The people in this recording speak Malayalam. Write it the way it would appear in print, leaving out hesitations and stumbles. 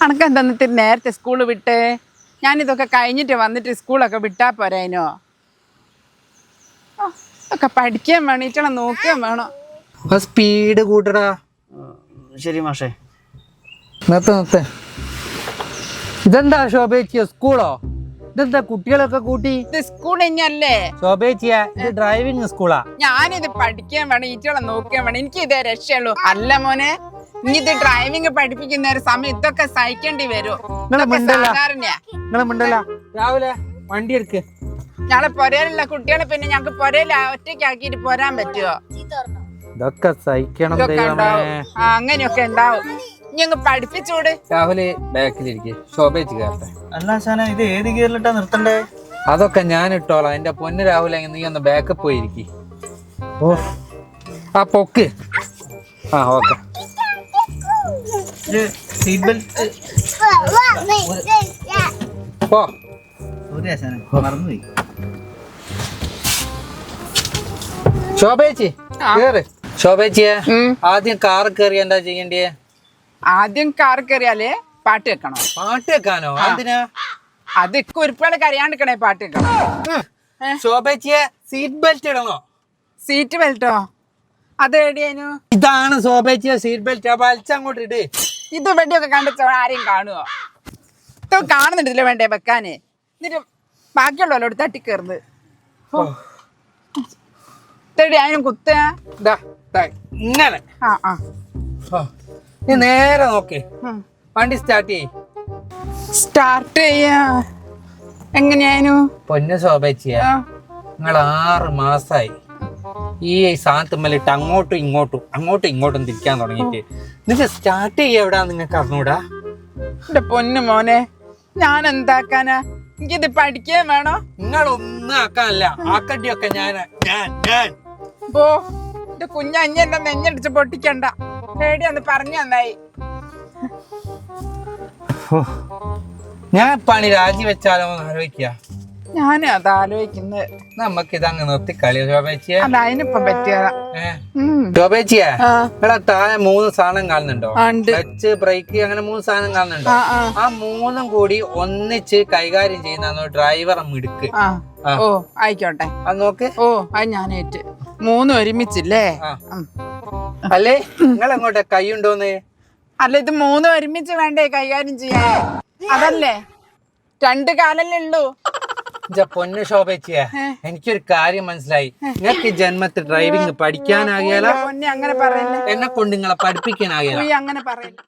അനക്കെന്താ നേരത്തെ സ്കൂള് വിട്ടേ? ഞാനിതൊക്കെ കഴിഞ്ഞിട്ട് വന്നിട്ട് സ്കൂളൊക്കെ വിട്ടാ പോരായിനോ? ഒക്കെ പഠിക്കാൻ വേണീട്ടണ നോക്കാൻ വേണോ? സ്പീഡ് കൂട്ടടാ. ശരി മാഷേ. നിർത്ത്. ഇതെന്താ ശോഭേച്ചിയോ, സ്കൂളോ? ഇതെന്താ കുട്ടികളൊക്കെ കൂട്ടി? ഇത് സ്കൂൾ തന്നെയല്ലേ ശോഭേച്ചിയ? ഇത് ഡ്രൈവിംഗ് സ്കൂളാ. ഞാനിത് പഠിക്കാൻ വേണം, ഈറ്റളെ നോക്കാൻ വേണം. എനിക്ക് ഇതേ രക്ഷയുള്ളൂ. അല്ല മോനെ, ഇനി ഇത് ഡ്രൈവിംഗ് പഠിപ്പിക്കുന്ന ഒരു സമയം ഇതൊക്കെ സഹിക്കേണ്ടി വരും. സാധാരണയാ. രാവിലെ വണ്ടി എടുക്ക്. ഞങ്ങളെ പൊരയിലുള്ള കുട്ടികളെ പിന്നെ ഞങ്ങക്ക് പൊരയിൽ ഒറ്റയ്ക്കാക്കിട്ട് പോരാൻ പറ്റുമോ? ഇതൊക്കെ സഹിക്കണം. അങ്ങനെയൊക്കെ ഉണ്ടാവും. ഇനി അങ്ങ് പഠിപ്പിച്ചൂട്. രാഹുല് ബാക്കിലിരിക്കെ, ശോഭേച്ചി കയറട്ടെ. അല്ല ആശാനെ, ഇത് ഏത് ഗിയറിലിട്ടാ നിർത്തണ്ടേ? അതൊക്കെ ഞാൻ ഇട്ടോളാം. എന്റെ പൊന്ന് രാഹുല, നീ ഒന്ന് ബാക്കപ്പ് പോയിരിക്കും. ഓ ആ പൊക്ക്. ആ ഓക്കെ. സീറ്റ് ബെൽറ്റ് പോ. സോറി ആശാനെ, മറന്നുപോയി. ശോഭേച്ചി കേറ്. ശോഭേച്ചിയെ, ആദ്യം കാർ കയറി എന്താ ചെയ്യണ്ടേ? ആദ്യം കാർ കയറിയാലേ പാട്ട് വെക്കണം. പാട്ട് വെക്കാനോ? എന്തിനാ? അത് കുരുപ്പുകളെ കരയാണ്ടിക്കണേ പാട്ട് വെക്കണം. ശോഭേച്ചിയെ, സീറ്റ് ബെൽറ്റ് ഇടണോ? സീറ്റ് ബെൽറ്റോ? അത് എവിടെയാനു? ഇതാണ് ശോഭേച്ചിയെ സീറ്റ് ബെൽറ്റ്. വലിച്ചങ്ങോട്ട് ഇട്. ഇത് വെടിയൊക്കെ കണ്ടിച്ചോ ആരെയും കാണുവോ? ഇതൊക്കെ കാണുന്നുണ്ടല്ലോ വേണ്ടേ വെക്കാന്. എന്നിട്ട് ബാക്കിയുള്ളവരോട് തട്ടിക്കയറുന്നത്. അതിനും കുത്ത. ഇങ്ങനെ നീ നേരെ നോക്ക്. വണ്ടി സ്റ്റാർട്ട് ചെയ്യ്. സ്റ്റാർട്ട് ചെയ്യാ എങ്ങനെയാനു? പൊന്നു ശോഭേച്ചിയ, നിങ്ങൾ 6 മാസായി ഈ സാധനത്തുമ്മലിട്ട് അങ്ങോട്ടും ഇങ്ങോട്ടും തിരിക്കാൻ തുടങ്ങിയിട്ട്. നിങ്ങൾ സ്റ്റാർട്ട് ചെയ്യ എവിടാ നിങ്ങൾക്ക് അറിഞ്ഞൂടാ? എന്റെ പൊന്നു മോനെ, ഞാൻ എന്താക്കാനാ? എനിക്കിത് പഠിക്കാൻ വേണോ? നിങ്ങളൊന്നും ആക്കാനല്ല, ആക്കണ്ടിയൊക്കെ ഞാൻ ഓ എന്റെ കുഞ്ഞഞ്ഞ എന്നെ നെഞ്ഞടിച്ച് പൊട്ടിക്കണ്ട. പേടിയാന്ന് പറഞ്ഞു നന്നായി. ഞാൻ പണി രാജിവെച്ചാലോ എന്ന് ആലോചിക്കുക. ഞാനും അത് ആലോചിക്കുന്നത്. നമ്മക്ക് ഇതങ്ങ് നിർത്തി കളിയോ ശോഭേച്ചിയെ? അല്ല, അതിനിപ്പൊ പറ്റിയതാ. ശോഭേച്ചിയെ, ഇവിടെ താഴെ 3 സാധനം കാണുന്നുണ്ടോ? ഉണ്ട്. ക്ലച്ച്, ബ്രേക്ക്, അങ്ങനെ 3 സാധനം കാണുന്നുണ്ടോ? ആ 3ഉം കൂടി ഒന്നിച്ച് കൈകാര്യം ചെയ്യുന്ന ഡ്രൈവറെ മിടുക്ക്. ഓ ആയിക്കോട്ടെ, അത് നോക്ക്. ഓ അത് ഞാനേറ്റ്. 3 ഒരുമിച്ചില്ലേ? അല്ലേ, നിങ്ങൾ എങ്ങോട്ടെ കൈ ഉണ്ടോന്ന്? അല്ല, ഇത് 3 ഒരുമിച്ച് വേണ്ടേ കൈകാര്യം ചെയ്യാൻ? അതല്ലേ 2 കാലല്ലേ ഉള്ളൂ. പൊന്നു ശോഭേച്ചിയെ, എനിക്കൊരു കാര്യം മനസ്സിലായി. നിങ്ങൾക്ക് ജന്മത്തിൽ ഡ്രൈവിംഗ് പഠിക്കാനാകിയാലോ? അങ്ങനെ പറയല്ലേ. എന്നെ കൊണ്ട് നിങ്ങളെ പഠിപ്പിക്കാനാകിയാലോ? അങ്ങനെ പറയല്ലേ.